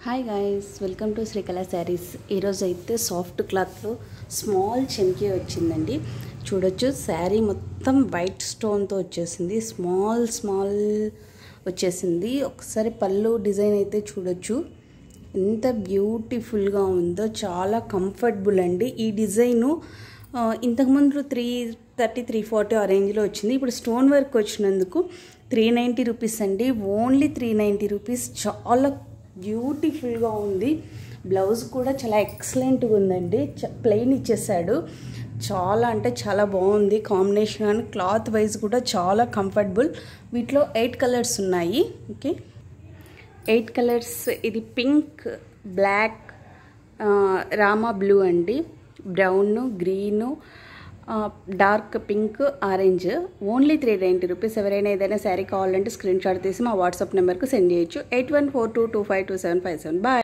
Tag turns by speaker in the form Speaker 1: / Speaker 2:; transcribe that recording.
Speaker 1: Hi guys, welcome to Srikala saris. ఈరోజు అయితే soft క్లాత్లో స్మాల్ చెంకి వచ్చిందండి. చూడొచ్చు, శారీ మొత్తం వైట్ స్టోన్తో వచ్చేసింది. స్మాల్ వచ్చేసింది. ఒకసారి పళ్ళు డిజైన్ అయితే చూడొచ్చు, ఎంత బ్యూటిఫుల్గా ఉందో. చాలా కంఫర్టబుల్ అండి. ఈ డిజైను ఇంతకుముందు 330, 340 ఆ రేంజ్లో వచ్చింది. ఇప్పుడు స్టోన్ వర్క్ వచ్చినందుకు 390 రూపీస్ అండి. Only 390 rupees. చాలా బ్యూటిఫుల్గా ఉంది. బ్లౌజ్ కూడా చాలా ఎక్సలెంట్గా ఉందండి. ప్లెయిన్ ఇచ్చేసాడు. చాలా అంటే చాలా బాగుంది కాంబినేషన్. అని క్లాత్ వైజ్ కూడా చాలా కంఫర్టబుల్. వీటిలో 8 కలర్స్ ఉన్నాయి. Okay, 8 colours. ఇది పింక్, బ్లాక్, రామా బ్లూ అండి, brown, green, dark pink, orange. Only 390 rupees. ఎవరైనా ఏదైనా శారీ కావాలంటే స్క్రీన్ షాట్ తీసి మా వాట్సాప్ నెంబర్కి సెండ్ చేయొచ్చు. 8142252757. బాయ్.